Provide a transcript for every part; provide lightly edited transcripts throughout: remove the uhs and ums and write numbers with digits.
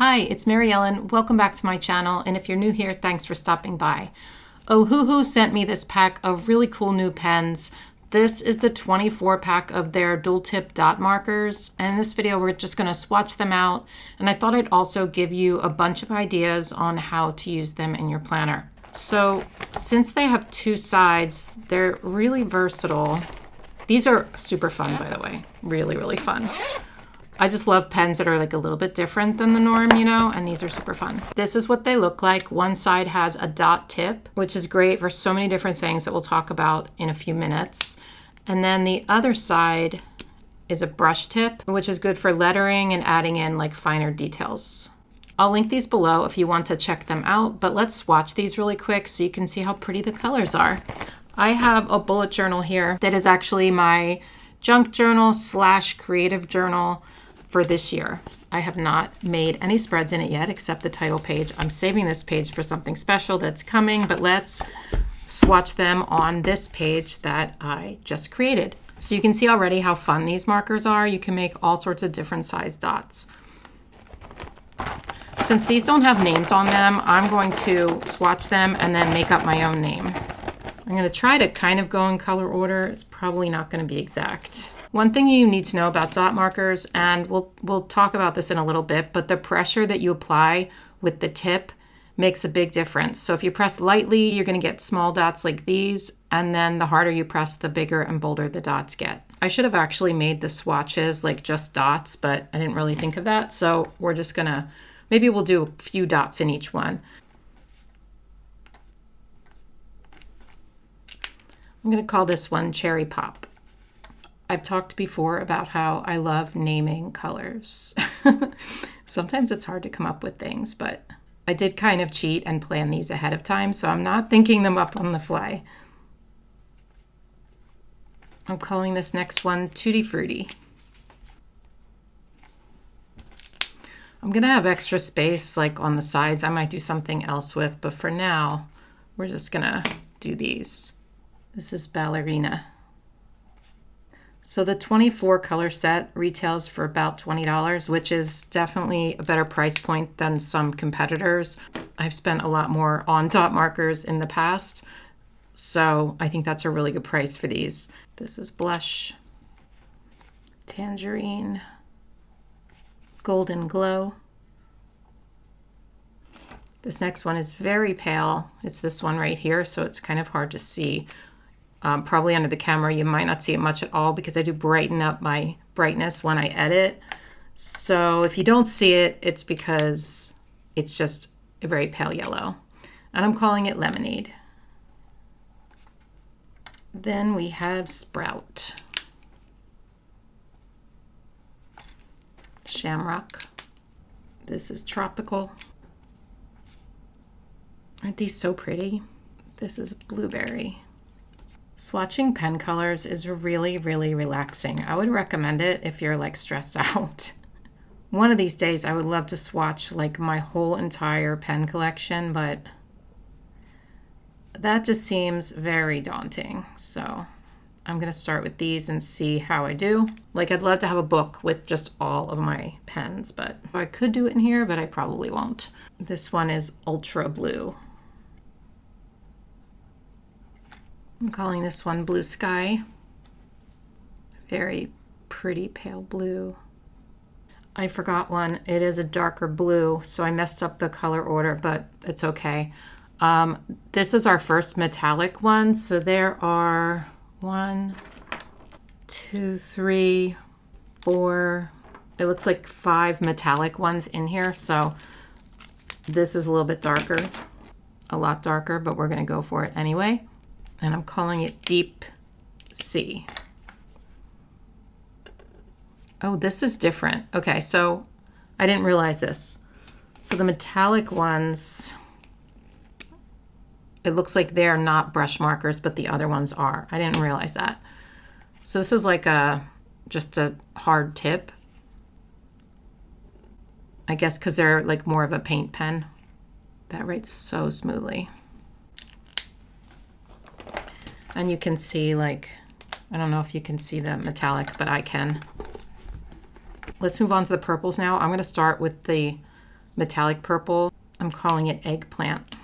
Hi, it's Mary Ellen. Welcome back to my channel, and if you're new here, thanks for stopping by. Ohuhu sent me this pack of really cool new pens. This is the 24 pack of their dual tip dot markers, and in this video we're just going to swatch them out, and I thought I'd also give you a bunch of ideas on how to use them in your planner. So since they have two sides, they're really versatile. These are super fun, by the way. Really, really fun. I just love pens that are like a little bit different than the norm, you know, and these are super fun. This is what they look like. One side has a dot tip, which is great for so many different things that we'll talk about in a few minutes. And then the other side is a brush tip, which is good for lettering and adding in like finer details. I'll link these below if you want to check them out, but let's swatch these really quick so you can see how pretty the colors are. I have a bullet journal here that is actually my junk journal / creative journal for this year. I have not made any spreads in it yet except the title page. I'm saving this page for something special that's coming, but let's swatch them on this page that I just created. So you can see already how fun these markers are. You can make all sorts of different size dots. Since these don't have names on them, I'm going to swatch them and then make up my own name. I'm going to try to kind of go in color order. It's probably not going to be exact. One thing you need to know about dot markers, and we'll talk about this in a little bit, but the pressure that you apply with the tip makes a big difference. So if you press lightly, you're going to get small dots like these, and then the harder you press, the bigger and bolder the dots get. I should have actually made the swatches like just dots, but I didn't really think of that. So we're just going to, maybe we'll do a few dots in each one. I'm going to call this one Cherry Pop. I've talked before about how I love naming colors. Sometimes it's hard to come up with things, but I did kind of cheat and plan these ahead of time, so I'm not thinking them up on the fly. I'm calling this next one Tutti Frutti. I'm gonna have extra space like on the sides. I might do something else with, but for now, we're just gonna do these. This is Ballerina. So the 24 color set retails for about $20, which is definitely a better price point than some competitors. I've spent a lot more on dot markers in the past, so I think that's a really good price for these. This is Blush, Tangerine, Golden Glow. This next one is very pale. It's this one right here, so it's kind of hard to see. Probably under the camera you might not see it much at all because I do brighten up my brightness when I edit. So if you don't see it, it's because it's just a very pale yellow. And I'm calling it Lemonade. Then we have Sprout, Shamrock. This is Tropical. Aren't these so pretty? This is Blueberry. Swatching pen colors is really, really relaxing. I would recommend it if you're like stressed out. One of these days I would love to swatch like my whole entire pen collection, but that just seems very daunting. So I'm gonna start with these and see how I do. Like I'd love to have a book with just all of my pens, but I could do it in here, but I probably won't. This one is Ultra Blue. I'm calling this one Blue Sky. Very pretty pale blue. I forgot one. It is a darker blue, so I messed up the color order, but it's okay. This is our first metallic one. So there are 1, 2, 3, 4. It looks like 5 metallic ones in here. So this is a little bit darker, a lot darker, but we're gonna go for it anyway. And I'm calling it Deep Sea. Oh, this is different. Okay, so I didn't realize this. So the metallic ones, it looks like they're not brush markers, but the other ones are. I didn't realize that. So this is like just a hard tip. I guess because they're like more of a paint pen. That writes so smoothly. And you can see like, I don't know if you can see the metallic, but I can. Let's move on to the purples now. I'm going to start with the metallic purple. I'm calling it eggplant.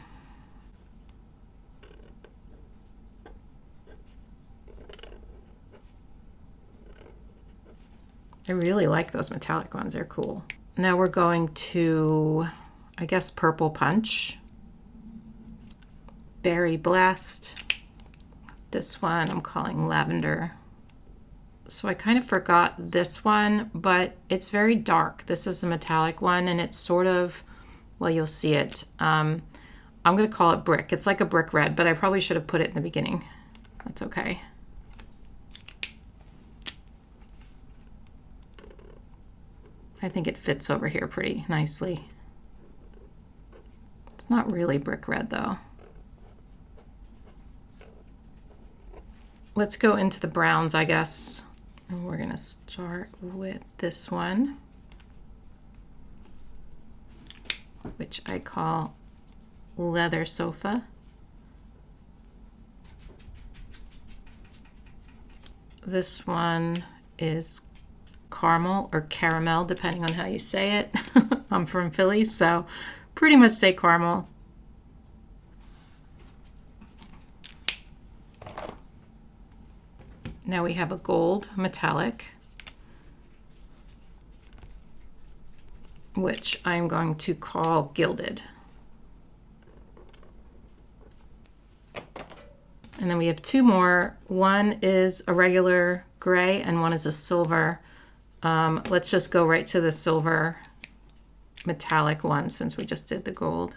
I really like those metallic ones, they're cool. Now we're going to, I guess, purple punch. Berry blast. This one I'm calling lavender. So I kind of forgot this one, but it's very dark. This is a metallic one, and it's sort of, well, you'll see it. I'm gonna call it brick. It's like a brick red, but I probably should have put it in the beginning. That's okay. I think it fits over here pretty nicely. It's not really brick red though. Let's go into the browns, I guess. And we're gonna start with this one, which I call leather sofa. This one is caramel or caramel, depending on how you say it. I'm from Philly, so pretty much say caramel. Now we have a gold metallic, which I'm going to call gilded. And then we have two more. One is a regular gray and one is a silver. Let's just go right to the silver metallic one since we just did the gold.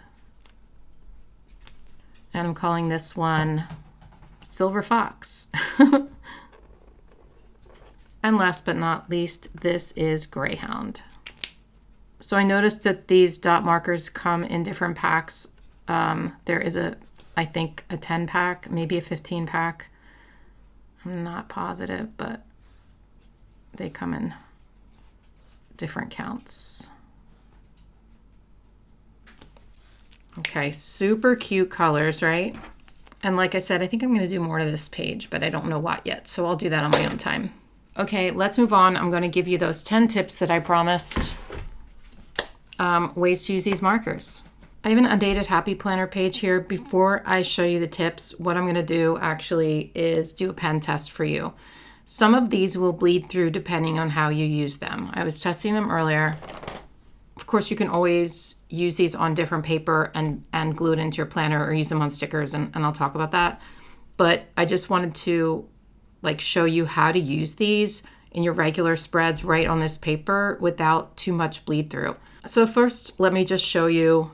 And I'm calling this one Silver Fox. And last but not least, this is Greyhound. So I noticed that these dot markers come in different packs. There is I think a 10 pack, maybe a 15 pack. I'm not positive, but they come in different counts. Okay, super cute colors, right? And like I said, I think I'm going to do more to this page, but I don't know what yet, so I'll do that on my own time. Okay, let's move on. I'm going to give you those 10 tips that I promised. Ways to use these markers. I have an undated happy planner page here. Before I show you the tips, what I'm going to do actually is do a pen test for you. Some of these will bleed through depending on how you use them. I was testing them earlier. Of course, you can always use these on different paper and glue it into your planner or use them on stickers, and I'll talk about that. But I just wanted to show you how to use these in your regular spreads right on this paper without too much bleed through. So first, let me just show you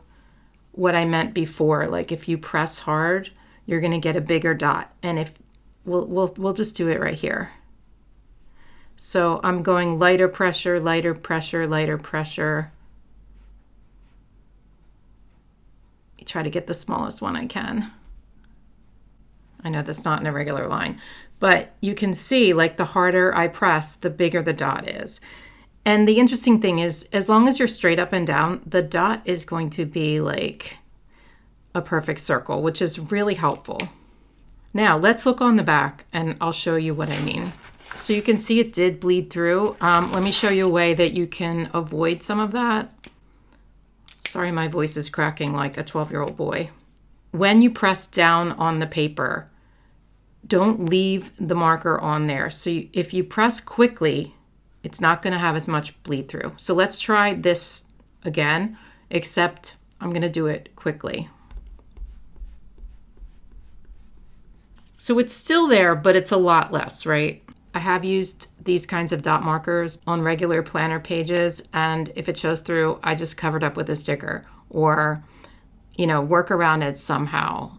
what I meant before. Like if you press hard, you're gonna get a bigger dot. And if we'll just do it right here. So I'm going lighter pressure, lighter pressure, lighter pressure. Try to get the smallest one I can. I know that's not in a regular line, but you can see like the harder I press, the bigger the dot is. And the interesting thing is, as long as you're straight up and down, the dot is going to be like a perfect circle, which is really helpful. Now let's look on the back and I'll show you what I mean. So you can see it did bleed through. Let me show you a way that you can avoid some of that. Sorry, my voice is cracking like a 12-year-old boy. When you press down on the paper, don't leave the marker on there. So if you press quickly, it's not going to have as much bleed through. So let's try this again, except I'm going to do it quickly. So it's still there, but it's a lot less, right? I have used these kinds of dot markers on regular planner pages, and if it shows through, I just covered up with a sticker or, work around it somehow.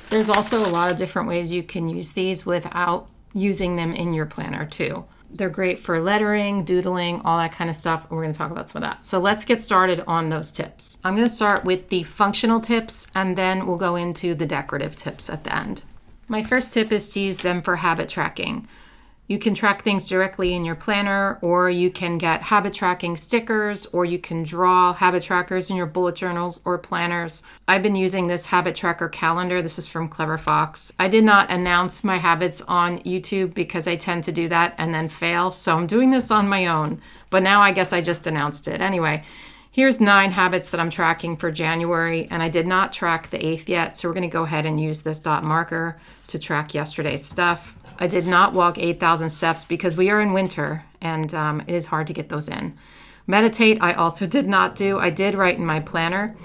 There's also a lot of different ways you can use these without using them in your planner too. They're great for lettering, doodling, all that kind of stuff. We're going to talk about some of that. So let's get started on those tips. I'm going to start with the functional tips, and then we'll go into the decorative tips at the end. My first tip is to use them for habit tracking. You can track things directly in your planner, or you can get habit tracking stickers, or you can draw habit trackers in your bullet journals or planners. I've been using this habit tracker calendar. This is from Clever Fox. I did not announce my habits on YouTube because I tend to do that and then fail. So I'm doing this on my own, but now I guess I just announced it. Anyway, Here's 9 habits that I'm tracking for January, and I did not track the 8th yet, so we're going to go ahead and use this dot marker to track yesterday's stuff. I did not walk 8,000 steps because we are in winter, and it is hard to get those in. Meditate, I also did not do. I did write in my planner.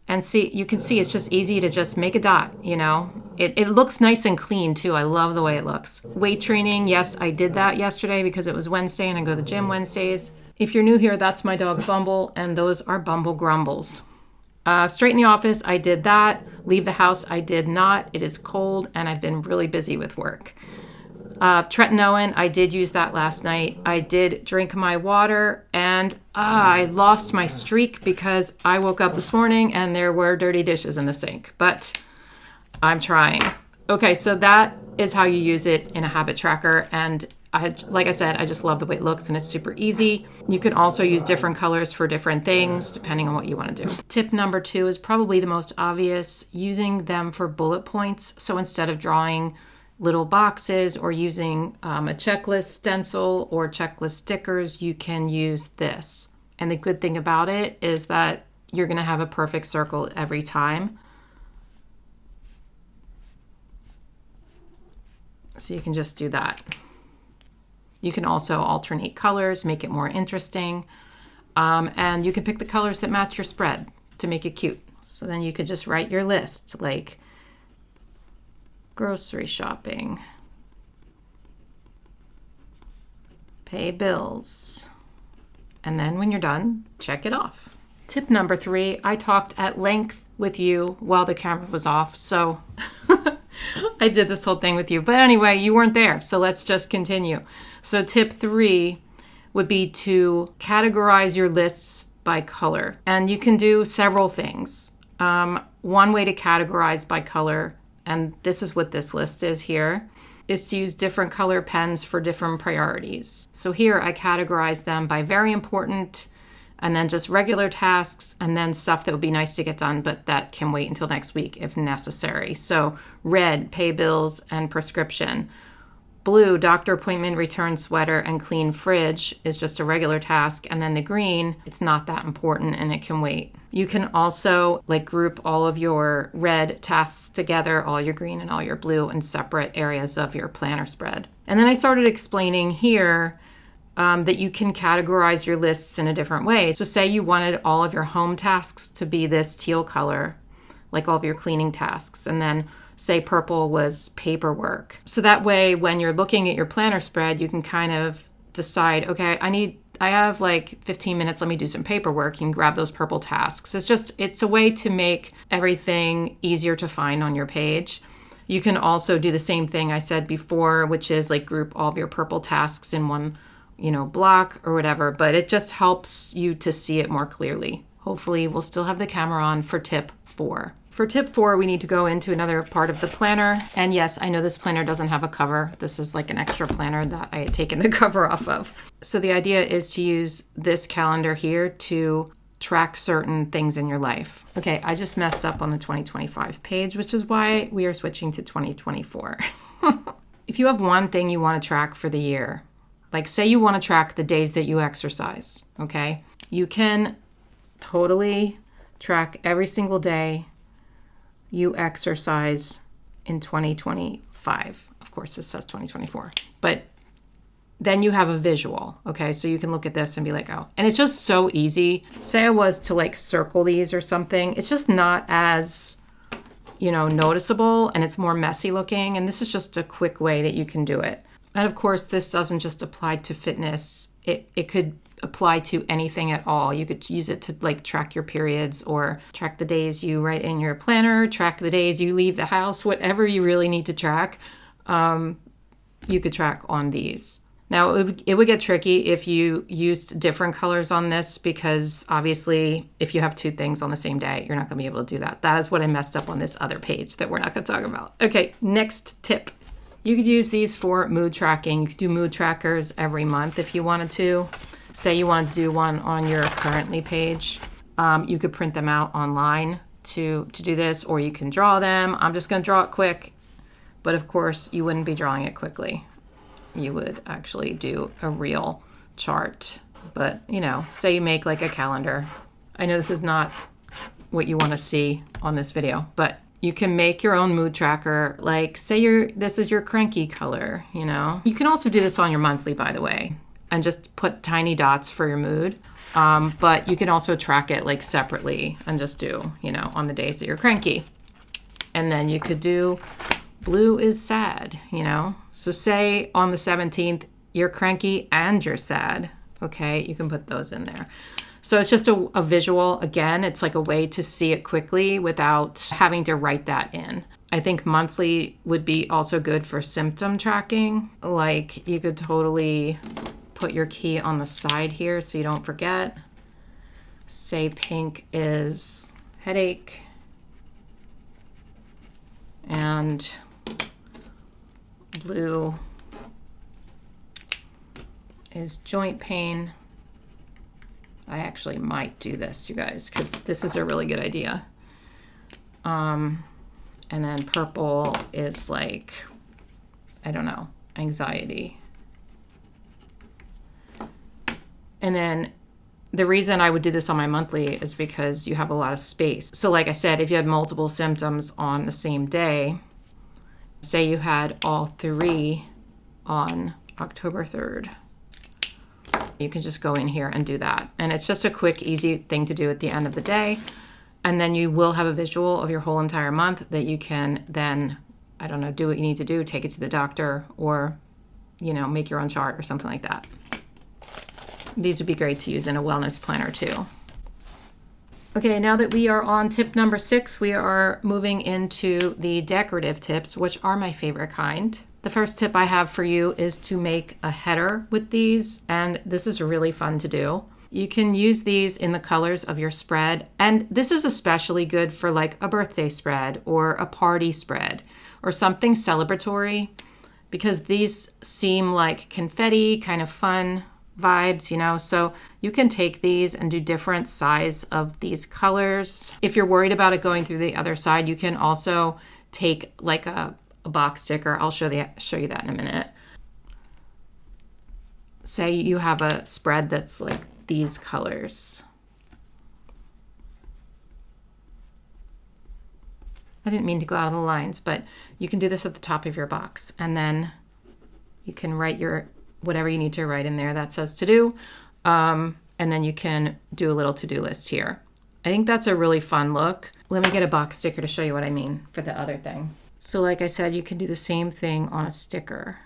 And see, you can see it's just easy to just make a dot, you know. It looks nice and clean too. I love the way it looks. Weight training, yes, I did that yesterday because it was Wednesday and I go to the gym Wednesdays. If you're new here, that's my dog Bumble, and those are Bumble Grumbles. Straighten the office, I did that. Leave the house, I did not. It is cold and I've been really busy with work. Tretinoin, I did use that last night. I did drink my water, and I lost my streak because I woke up this morning and there were dirty dishes in the sink, but I'm trying. Okay, so that is how you use it in a habit tracker, and like I said, I just love the way it looks and it's super easy. You can also use different colors for different things depending on what you want to do. Tip number 2 is probably the most obvious, using them for bullet points. So instead of drawing little boxes or using a checklist stencil or checklist stickers, you can use this. And the good thing about it is that you're going to have a perfect circle every time. So you can just do that. You can also alternate colors, make it more interesting. And you can pick the colors that match your spread to make it cute. So then you could just write your list, like grocery shopping, pay bills, and then when you're done, check it off. Tip number 3, I talked at length with you while the camera was off, so I did this whole thing with you. But anyway, you weren't there, so let's just continue. So tip 3 would be to categorize your lists by color. And you can do several things. One way to categorize by color, and this is what this list is here, is to use different color pens for different priorities. So here I categorize them by very important, and then just regular tasks, and then stuff that would be nice to get done, but that can wait until next week if necessary. So red, pay bills and prescription. Blue, doctor appointment, return sweater, and clean fridge is just a regular task. And then the green, it's not that important and it can wait. You can also group all of your red tasks together, all your green and all your blue, in separate areas of your planner spread. And then I started explaining here that you can categorize your lists in a different way. So say you wanted all of your home tasks to be this teal color, like all of your cleaning tasks, and then say purple was paperwork. So that way, when you're looking at your planner spread, you can kind of decide, okay, I have 15 minutes, let me do some paperwork. You can grab those purple tasks. It's a way to make everything easier to find on your page. You can also do the same thing I said before, which is group all of your purple tasks in one, block or whatever, but it just helps you to see it more clearly. Hopefully we'll still have the camera on for tip 4. For tip 4, we need to go into another part of the planner. And yes, I know this planner doesn't have a cover. This is an extra planner that I had taken the cover off of. So the idea is to use this calendar here to track certain things in your life. Okay, I just messed up on the 2025 page, which is why we are switching to 2024. If you have one thing you want to track for the year, say you want to track the days that you exercise, okay? You can totally track every single day you exercise in 2025. Of course, this says 2024, but then you have a visual, okay? So you can look at this and be oh, and it's just so easy. Say I was to circle these or something, it's just not as, noticeable, and it's more messy looking, and this is just a quick way that you can do it. And of course, this doesn't just apply to fitness. It could apply to anything at all. You could use it to track your periods, or track the days you write in your planner, track the days you leave the house, whatever you really need to track, you could track on these. Now, it would get tricky if you used different colors on this, because obviously if you have 2 things on the same day, you're not going to be able to do that. That is what I messed up on this other page that we're not going to talk about. Okay, next tip. You could use these for mood tracking. You could do mood trackers every month if you wanted to. Say you wanted to do one on your currently page. You could print them out online to do this, or you can draw them. I'm just going to draw it quick, but of course you wouldn't be drawing it quickly. You would actually do a real chart. but you know, say you make like a calendar. I know this is not what you want to see on this video, but you can make your own mood tracker. Like say this is your cranky color, you know. You can also do this on your monthly, by the way, and just put tiny dots for your mood. But you can also track it like separately and just do, you know, on the days that you're cranky. And then you could do blue is sad, you know. So say on the 17th, you're cranky and you're sad. Okay, you can put those in there. So it's just a visual. Again, it's like a way to see it quickly without having to write that in. I think monthly would be also good for symptom tracking. Like you could totally put your key on the side here so you don't forget. Say pink is headache and blue is joint pain. I actually might do this, you guys, because this is a really good idea. And then purple is like, I don't know, anxiety. And then the reason I would do this on my monthly is because you have a lot of space. So like I said, if you had multiple symptoms on the same day, say you had all 3 on October 3rd, you can just go in here and do that. And it's just a quick, easy thing to do at the end of the day. And then you will have a visual of your whole entire month that you can then, I don't know, do what you need to do, take it to the doctor, or, you know, make your own chart or something like that. These would be great to use in a wellness planner too. Okay, now that we are on tip number 6, we are moving into the decorative tips, which are my favorite kind. The first tip I have for you is to make a header with these, and this is really fun to do. You can use these in the colors of your spread, and this is especially good for like a birthday spread or a party spread or something celebratory, because these seem like confetti, kind of fun vibes, you know. So you can take these and do different size of these colors. If you're worried about it going through the other side, you can also take like a box sticker. I'll show you that in a minute. Say you have a spread that's like these colors. I didn't mean to go out of the lines, but you can do this at the top of your box, and then you can write your whatever you need to write in there that says to do, and then you can do a little to-do list here. I think that's a really fun look. Let me get a box sticker to show you what I mean for the other thing. So like I said, you can do the same thing on a sticker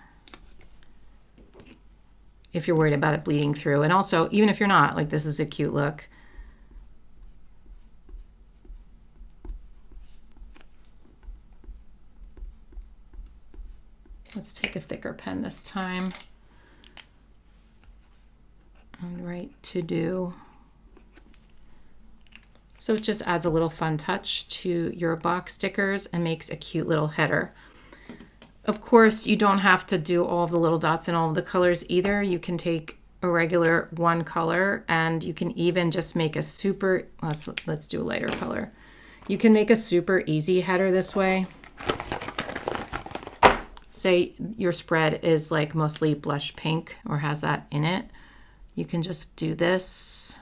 if you're worried about it bleeding through. And also, even if you're not, like this is a cute look. Let's take a thicker pen this time and write to do. So it just adds a little fun touch to your box stickers and makes a cute little header. Of course, you don't have to do all of the little dots and all of the colors either. You can take a regular one color, and you can even just make a super, let's do a lighter color. You can make a super easy header this way. Say your spread is like mostly blush pink or has that in it. You can just do this.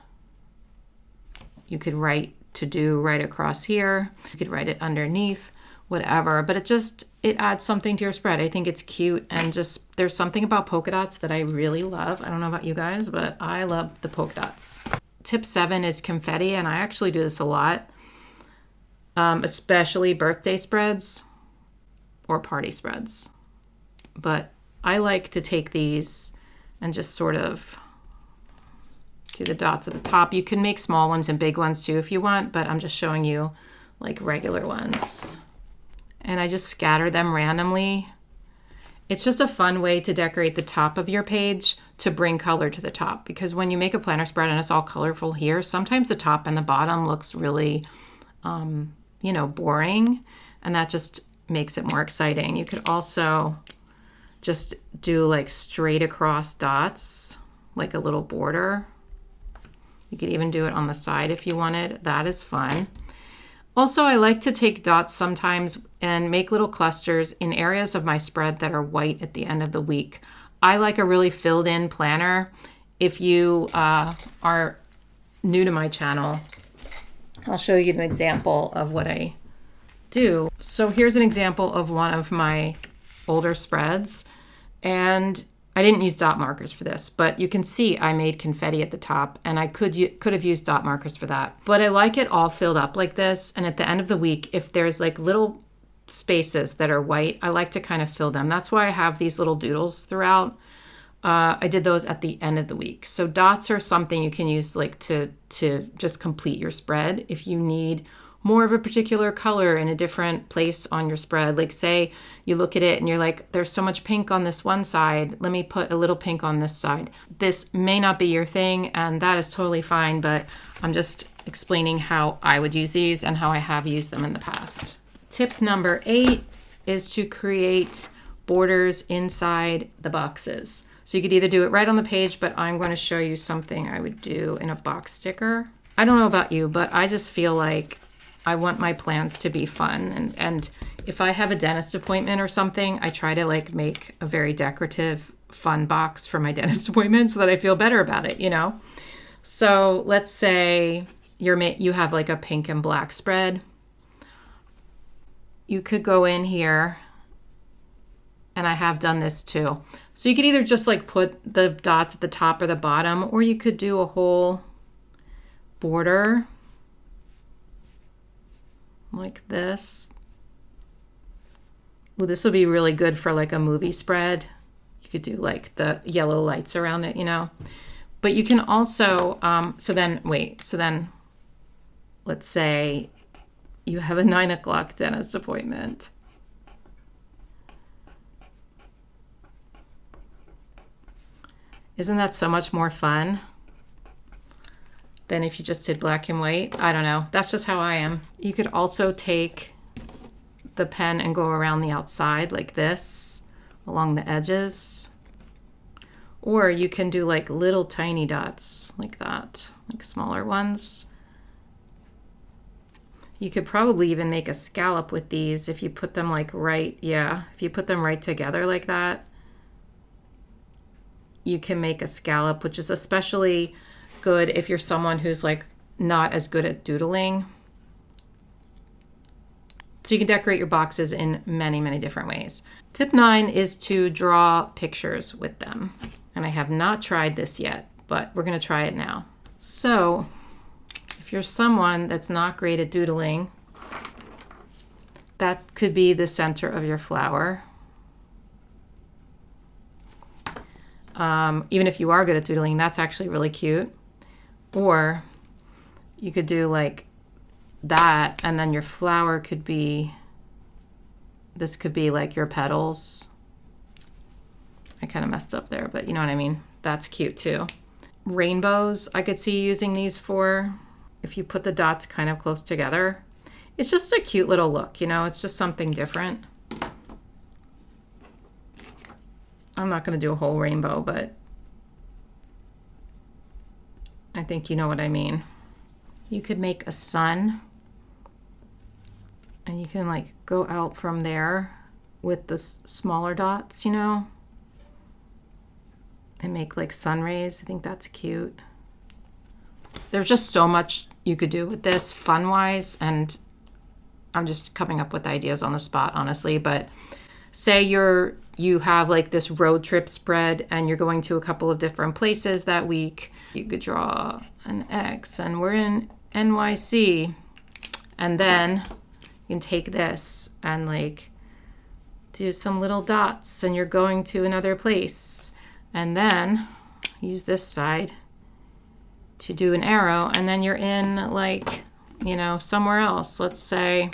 You could write to do right across here. You could write it underneath, whatever, but it adds something to your spread. I think it's cute, and just there's something about polka dots that I really love. I don't know about you guys, but I love the polka dots. Tip 7 is confetti, and I actually do this a lot, especially birthday spreads or party spreads. But I like to take these and just sort of do the dots at the top. You can make small ones and big ones too if you want, but I'm just showing you like regular ones. And I just scatter them randomly. It's just a fun way to decorate the top of your page to bring color to the top, because when you make a planner spread and it's all colorful here, sometimes the top and the bottom looks really, you know, boring, and that just makes it more exciting. You could also just do like straight across dots, like a little border. You could even do it on the side if you wanted. That is fun. Also, I like to take dots sometimes and make little clusters in areas of my spread that are white at the end of the week. I like a really filled in planner. if you are new to my channel, I'll show you an example of what I do. So here's an example of one of my older spreads, and I didn't use dot markers for this, but you can see I made confetti at the top, and I could have used dot markers for that. But I like it all filled up like this, and at the end of the week, if there's like little spaces that are white, I like to kind of fill them. That's why I have these little doodles throughout. I did those at the end of the week. So dots are something you can use like to just complete your spread. If you need more of a particular color in a different place on your spread, like say you look at it and you're like, there's so much pink on this one side, let me put a little pink on this side. This may not be your thing, and that is totally fine, but I'm just explaining how I would use these and how I have used them in the past. Tip number 8 is to create borders inside the boxes. So you could either do it right on the page, but I'm going to show you something I would do in a box sticker. I don't know about you, but I just feel like I want my plans to be fun. And if I have a dentist appointment or something, I try to like make a very decorative, fun box for my dentist appointment so that I feel better about it, you know? So let's say you have like a pink and black spread. You could go in here, and I have done this too. So you could either just like put the dots at the top or the bottom, or you could do a whole border like this. Well, this would be really good for like a movie spread. You could do like the yellow lights around it, you know. But you can also, so then let's say you have a 9 o'clock dentist appointment. Isn't that so much more fun than if you just did black and white? I don't know. That's just how I am. You could also take the pen and go around the outside like this, along the edges. Or you can do like little tiny dots like that, like smaller ones. You could probably even make a scallop with these if you put them like if you put them right together like that. You can make a scallop, which is especially good if you're someone who's like not as good at doodling. So you can decorate your boxes in many, many different ways. Tip 9 is to draw pictures with them. And I have not tried this yet, but we're gonna try it now. So if you're someone that's not great at doodling, that could be the center of your flower. Even if you are good at doodling, that's actually really cute. Or you could do like that, and then your flower could be, this could be like your petals. I kind of messed up there, but you know what I mean? That's cute too. Rainbows, I could see using these for, if you put the dots kind of close together. It's just a cute little look, you know? It's just something different. I'm not going to do a whole rainbow, but I think you know what I mean. You could make a sun, and you can like go out from there with the smaller dots, you know, and make like sun rays. I think that's cute. There's just so much you could do with this fun-wise, and I'm just coming up with ideas on the spot, honestly. But say you have like this road trip spread and you're going to a couple of different places that week. You could draw an X, and we're in NYC. And then you can take this and like do some little dots, and you're going to another place. And then use this side to do an arrow, and then you're in like, you know, somewhere else. Let's say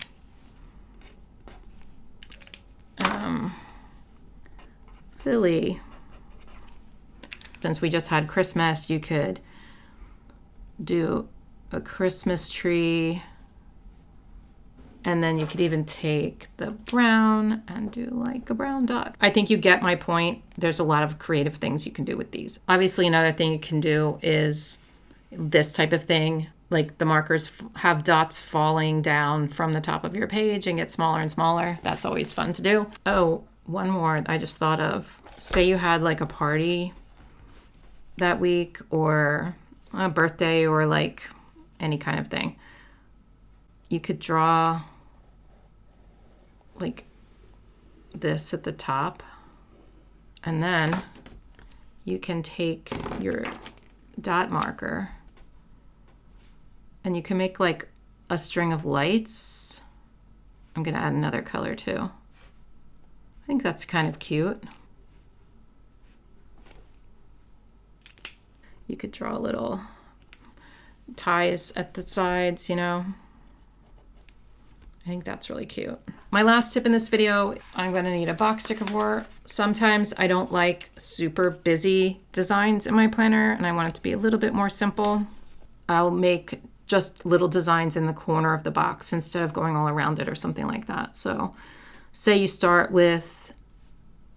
Philly. Since we just had Christmas, you could do a Christmas tree, and then you could even take the brown and do like a brown dot. I think you get my point. There's a lot of creative things you can do with these. Obviously, another thing you can do is this type of thing, like the markers have dots falling down from the top of your page and get smaller and smaller. That's always fun to do. Oh, one more I just thought of. Say you had like a party that week, or a birthday, or like any kind of thing. You could draw like this at the top, and then you can take your dot marker and you can make like a string of lights. I'm going to add another color too. I think that's kind of cute. You could draw little ties at the sides, you know. I think that's really cute. My last tip in this video, I'm going to need a box decor. Sometimes I don't like super busy designs in my planner and I want it to be a little bit more simple. I'll make just little designs in the corner of the box instead of going all around it or something like that. So say you start with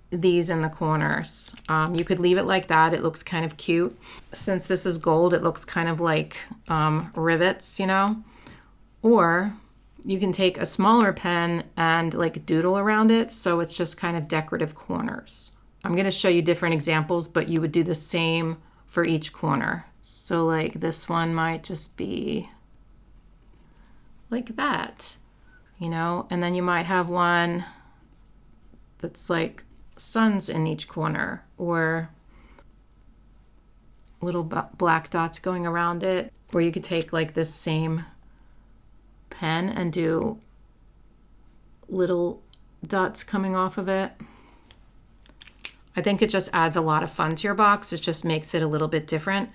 these in the corners. You could leave it like that. It looks kind of cute. Since this is gold, it looks kind of like rivets, you know? Or you can take a smaller pen and like doodle around it, so it's just kind of decorative corners. I'm going to show you different examples, but you would do the same for each corner. So like this one might just be like that, you know? And then you might have one that's like suns in each corner, or little black dots going around it. Or you could take like this same pen and do little dots coming off of it. I think it just adds a lot of fun to your box. It just makes it a little bit different.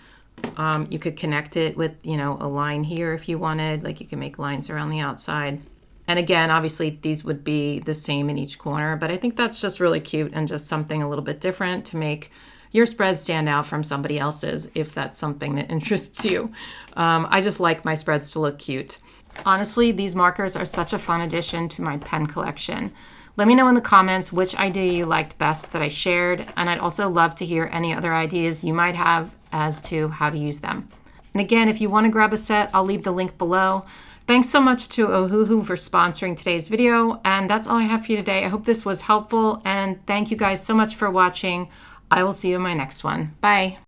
You could connect it with, you know, a line here if you wanted. Like you can make lines around the outside. And again, obviously these would be the same in each corner, but I think that's just really cute and just something a little bit different to make your spread stand out from somebody else's, if that's something that interests you. I just like my spreads to look cute. Honestly, these markers are such a fun addition to my pen collection. Let me know in the comments which idea you liked best that I shared, and I'd also love to hear any other ideas you might have as to how to use them. And again, if you want to grab a set, I'll leave the link below. Thanks so much to Ohuhu for sponsoring today's video, and that's all I have for you today. I hope this was helpful, and thank you guys so much for watching. I will see you in my next one. Bye.